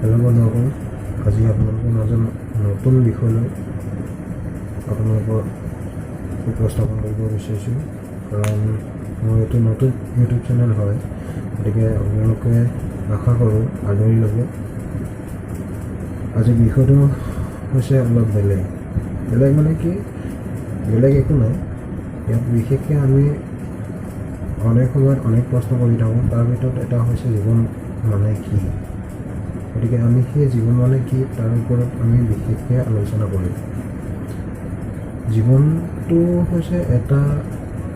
Hello' বন্ধুসকল, আজি আপোনালোকৰ মাজত নতুন বিষয় লৈ আপোনালোকৰ উপস্থাপন কৰিব বিচাৰিছোঁ। কাৰণ মোৰ এইটো নতুন ইউটিউব চেনেল হয়, গতিকে আপোনালোকে আশা কৰোঁ আদৰি ল'ব। আজি বিষয়টো হৈছে অলপ বেলেগ মানে কি, বেলেগ একো নাই। ইয়াত বিশেষকৈ আমি অনেক সময়ত অনেক প্ৰশ্ন কৰি থাকোঁ। তাৰ ভিতৰত এটা হৈছে জীৱন মানে কি। গতিকে আমি সেই জীৱন মানে কি তাৰ ওপৰত আমি বিশেষকৈ আলোচনা কৰিম। জীৱনটো হৈছে এটা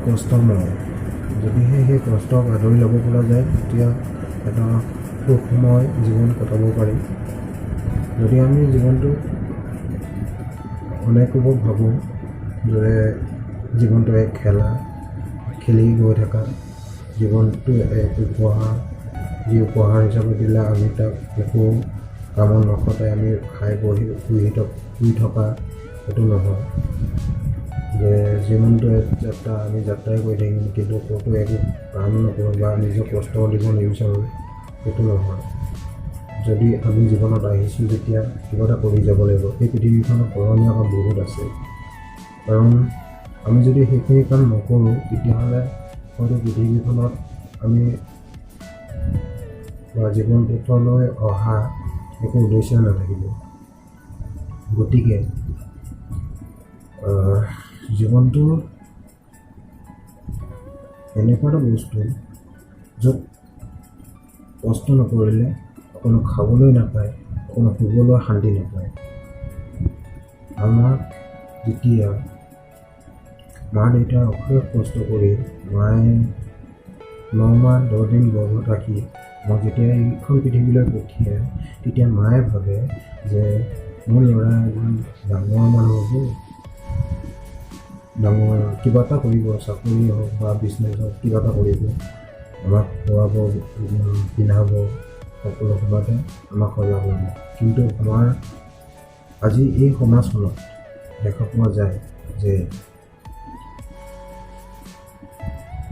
কষ্টময়। যদিহে সেই কষ্টক আদৰি ল'ব পৰা যায়, তেতিয়া এটা সুখময় জীৱন কটাব পাৰি। যদি আমি জীৱনটো অনেক ৰূপত ভাবোঁ যে জীৱনটো এক খেলি গৈ থকা, জীৱনটো এক উপহাৰ, যি উপহাৰ হিচাপে দিলে আমি তাক একো কামত নখটাই আমি খাই বহি শুই থকা, সেইটো নহয়। যে জীৱনটো এক যাত্ৰা, আমি যাত্ৰাই কৰি থাকিম, কিন্তু ক'তো একো কাম নকৰোঁ বা নিজৰ কষ্ট দিব নিবিচাৰোঁ, সেইটো নহয়। যদি আমি জীৱনত আহিছোঁ যেতিয়া কিবা এটা কৰি যাব লাগিব। সেই পৃথিৱীখনত কৰণীয় কাম বহুত আছে, কাৰণ আমি যদি সেইখিনি কাম নকৰোঁ, তেতিয়াহ'লে হয়তো পৃথিৱীখনত আমি বা জীৱন পথলৈ অহা একো উদ্দেশ্য নাথাকিব। গতিকে জীৱনটো এনেকুৱা এটা বস্তু, য'ত কষ্ট নকৰিলে অকণো খাবলৈ নাপায়, অকণো শুবলৈ শান্তি নাপায়। আমাক যেতিয়া মা দেউতাই অশেষ কষ্ট কৰি মায়ে 9 মাহ 10 দিন গৰ্ভত ৰাখি মোক যেতিয়া এইখন পৃথিৱীলৈ পঠিয়াই, তেতিয়া মায়ে ভাবে যে মোৰ ল'ৰা এজন ডাঙৰ মানুহ হ'ব, ডাঙৰ কিবা এটা কৰিব, চাকৰি হওক বা বিজনেছ হওক, কিবা এটা কৰিব, আমাক খোৱাব, পিন্ধাব, সকলো সময়তে আমাক সজাগ কৰিব। কিন্তু আমাৰ আজি এই সমাজখনত দেখা পোৱা যায় যে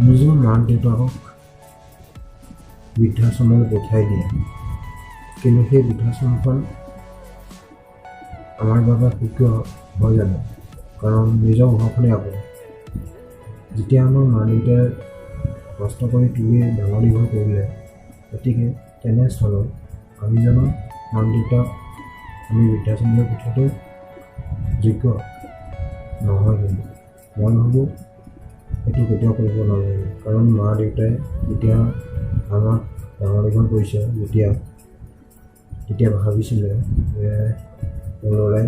নিজৰ মাক দেউতাকক বৃদ্ধাশ্ৰমলৈ পঠিয়াই দিয়ে, কিন্তু সেই বৃদ্ধাশ্ৰমখন আমাৰ বাবে সুখী হয় জানো? কাৰণ নিজৰ ঘৰখনেই আপোন। যেতিয়া আমাৰ মা দেউতাই কষ্ট কৰি তুলি ডাঙৰ দীঘল কৰিলে, গতিকে তেনেস্থলত আমি জানো মাক দেউতাক আমি বৃদ্ধাশ্ৰমলৈ পঠিওৱাটো যোগ্য নহয়। কিন্তু মই ভাবোঁ সেইটো কেতিয়াও কৰিব নালাগে। কাৰণ মা দেউতাই যেতিয়া আমাক ডাঙৰ দীঘল কৰিছে, তেতিয়া ভাবিছিলে যে মোৰ ল'ৰাই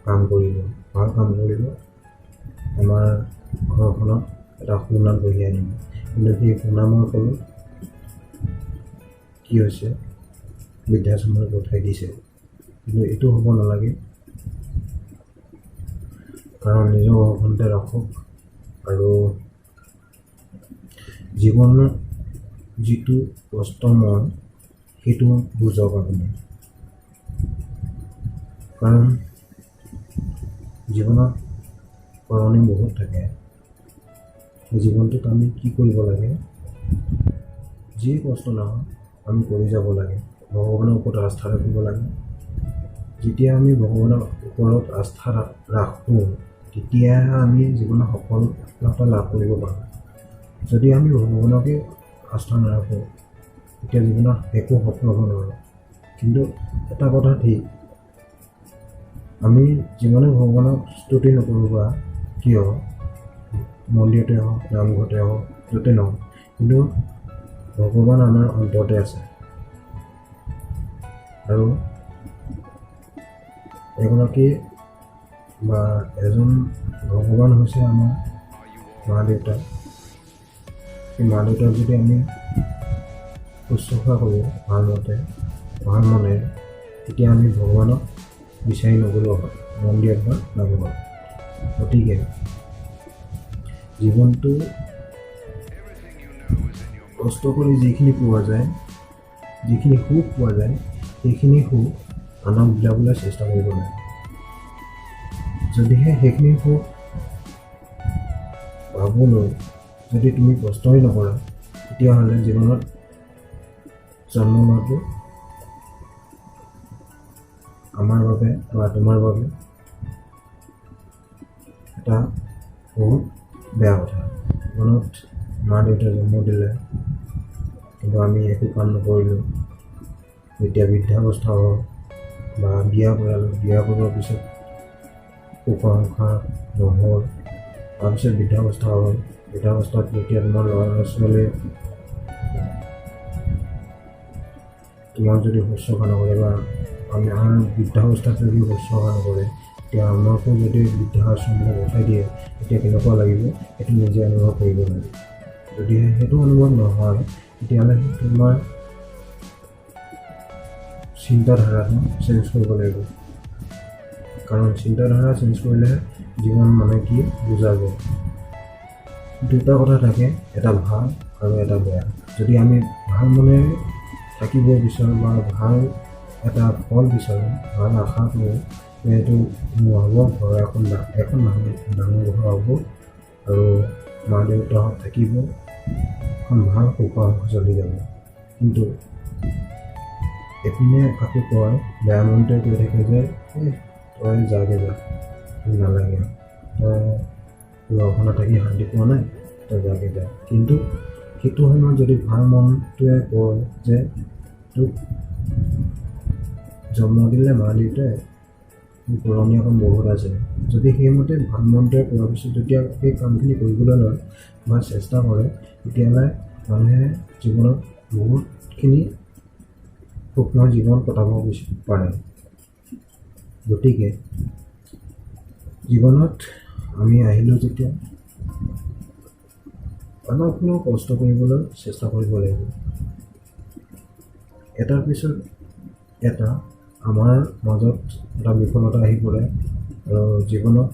কাম কৰিব, ভাল কাম কৰিব, আমাৰ ঘৰখনত এটা সুনাম কঢ়িয়াই আনিব। কিন্তু সেই সুনামৰ ফলত কি হৈছে, বৃদ্ধাশ্ৰমলৈ পঠাই দিছে। কিন্তু এইটো হ'ব নালাগে, কাৰণ নিজৰ ঘৰখনতে ৰাখক আৰু জীৱনৰ যিটো কষ্টময় সেইটো বুজক আপুনি। কাৰণ জীৱনত কৰণীয় বহুত থাকে। জীৱনটোত আমি কি কৰিব লাগে, যিয়ে কষ্ট নহয় আমি কৰি যাব লাগে। ভগৱানৰ ওপৰত আস্থা ৰাখিব লাগে। যেতিয়া আমি ভগৱানৰ ওপৰত আস্থা ৰাখোঁ, তেতিয়াহে আমি জীৱনত সফলতা লাভ কৰিব পাৰোঁ। যদি আমি ভগৱানকে আস্থা নাৰাখোঁ, তেতিয়া জীৱনত একো সফল হ'ব নোৱাৰোঁ। কিন্তু এটা কথা ঠিক, আমি যিমানে ভগৱানক স্তুতি নকৰোঁ বা কিয়, মন্দিৰতে হওক, নামঘৰতে হওক, য'তে নহওক, কিন্তু ভগৱান আমাৰ অন্তৰতে আছে। আৰু এজন ভগৱান হৈছে আমাৰ মা দেউতা। সেই মা দেউতাক যদি আমি শুশ্ৰূষা কৰোঁ ভাল মনে, তেতিয়া আমি ভগৱানক বিচাৰি নগ'লেও হয়, মন্দিৰত বা নামঘৰত। গতিকে জীৱনটো কষ্ট কৰি যিখিনি পোৱা যায়, যিখিনি সুখ পোৱা যায়, সেইখিনি সুখ আনক বিলাবলৈ চেষ্টা কৰিব লাগে। যদিহে সেইখিনি সুখ পাবলৈ যদি তুমি কষ্টই নকৰা, তেতিয়াহ'লে জীৱনত জন্ম লোৱাটো আমাৰ বাবে বা তোমাৰ বাবে এটা বহুত বেয়া কথা। জীৱনত মা দেউতাই জন্ম দিলে কিন্তু আমি একো কাম নকৰিলোঁ, যেতিয়া বৃদ্ধাৱস্থা হ'ল বা বিয়া কৰালোঁ, বিয়া কৰোৱাৰ পিছত সুখ সংসাৰ নহ'ল, তাৰপিছত বৃদ্ধাৱস্থা হ'ল, বৃদ্ধাৱস্থাত যেতিয়া তোমাৰ ল'ৰা ছোৱালীয়ে তোমাক যদি শুশ্ৰূষা নকৰে বা আমাৰ বৃদ্ধাৱস্থাত যদি শুশ্ৰূষা নকৰে, তেতিয়া আমাকো যদি বৃদ্ধাশ্ৰমলৈ পঠাই দিয়ে, তেতিয়া কেনেকুৱা লাগিব সেইটো নিজে অনুভৱ কৰিব লাগে। যদিহে সেইটো অনুভৱ নহয়, তেতিয়াহ'লে তোমাৰ চিন্তাধাৰাটো চেঞ্জ কৰিব লাগিব। কাৰণ চিন্তাধাৰা চেঞ্জ কৰিলেহে জীৱন মানে কি বুজা যায়। দুটা কথা থাকে, এটা ভাল আৰু এটা বেয়া। যদি আমি ভাল মনেৰে থাকিব বিচাৰোঁ বা ভাল এটা ফল বিচাৰোঁ, ভাল আশা কৰোঁ, সেইটো মোৰ হ'ব ঘৰ এখন ডাঙৰ ঘৰ হ'ব আৰু মা দেউতাহঁত থাকিব, এখন ভাল সুখ চলি যাব। কিন্তু এপিনে আকৌ কয়, বেয়া মনটোৱে কৈ থাকে যে তই যাগে যা, নালাগে, তই ঘৰখনত থাকি শান্তি পোৱা নাই, তই যাগে যা। কিন্তু সেইটো সময়ত যদি ভাল মনটোৱে কয় যে তোক জন্ম দিলে মা দেউতাই, পুৰণি এখন বহুত আছে, যদি সেইমতে ভাল মনটোৱে কোৱাৰ পিছত যেতিয়া সেই কামখিনি কৰিবলৈ লয় বা চেষ্টা কৰে, তেতিয়াহ'লে মানুহে জীৱনত বহুতখিনি সুখময় জীৱন কটাব পাৰে। গতিকে জীৱনত আমি আহিলোঁ যেতিয়া অলপ হ'লেও কষ্ট কৰিবলৈ চেষ্টা কৰিব লাগিব। এটাৰ পিছত এটা আমাৰ মাজত এটা বিফলতা আহি পৰে আৰু জীৱনত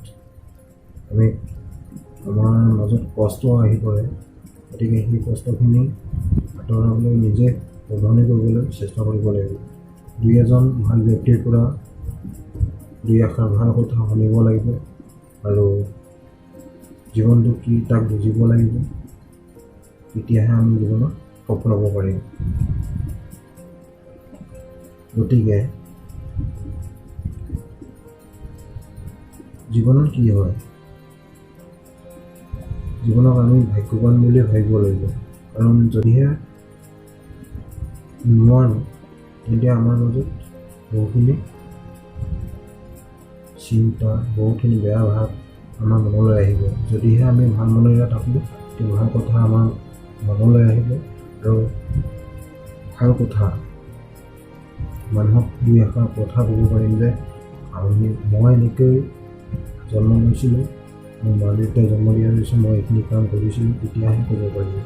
আমাৰ মাজত কষ্ট আহি পৰে। গতিকে সেই কষ্টখিনি আঁতৰাবলৈ নিজে শুধৰণি কৰিবলৈ চেষ্টা কৰিব লাগিব। দুই এজন ভাল ব্যক্তিৰ পৰা দুই এষাৰ ভাল কথা শুনিব লাগিব আৰু জীৱনটো কি তাক বুজিব লাগিব, তেতিয়াহে আমি জীৱনত সফল হ'ব পাৰিম। গতিকে জীৱনত কি হয়, জীৱনক আমি ভাগ্যৱান বুলি ভাবিব লাগিব। কাৰণ যদিহে নোৱাৰোঁ, তেন্তে আমাৰ মাজত বহুখিনি চিন্তা, বহুখিনি বেয়া ভাৱ আমাৰ মনলৈ আহিব। যদিহে আমি ভাল মনেৰে থাকোঁ, তেতিয়া ভাল কথা আমাৰ মনলৈ আহিব আৰু ভাল কথা মানুহক দুই এষাৰ কথা ক'ব পাৰিম যে মই এনেকৈ জন্ম লৈছিলোঁ, মোৰ মা দেউতাই জন্ম দিয়াৰ পিছত মই এইখিনি কাম কৰিছিলোঁ, তেতিয়াহে ক'ব পাৰিম।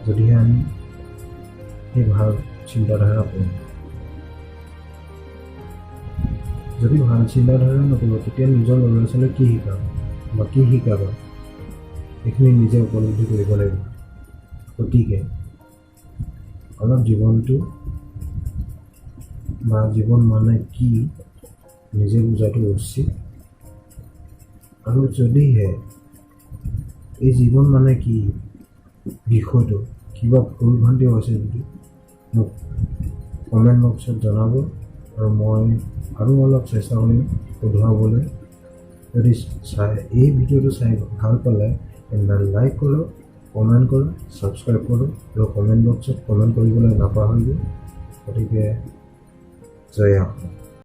যদিহে আমি সেই ভাল চিন্তাধাৰা কৰোঁ, যদি ভাল চিন্তাধাৰা নকৰোঁ, তেতিয়া নিজৰ ল'ৰা ছোৱালীক কি শিকাম বা কি শিকাবা, এইখিনি নিজে উপলব্ধি কৰিব লাগিব। গতিকে অলপ জীৱনটো বা জীৱন মানে কি নিজে বুজাটো উচিত। আৰু যদিহে এই জীৱন মানে কি বিষয়টো কিবা ভুল ভ্ৰান্তি হৈছে যদি মোক কমেণ্ট বক্সত জনাব আৰু মই আৰু অলপ চেষ্টা কৰিম শুধৰাবলৈ। যদি এই ভিডিঅ'টো চাই ভাল পালে তেন্তে লাইক কৰক, কমেণ্ট কৰক, ছাবস্ক্ৰাইব কৰক আৰু কমেণ্ট বক্সত কমেণ্ট কৰিবলৈ নাপাহৰিব। গতিকে জয় আহোম।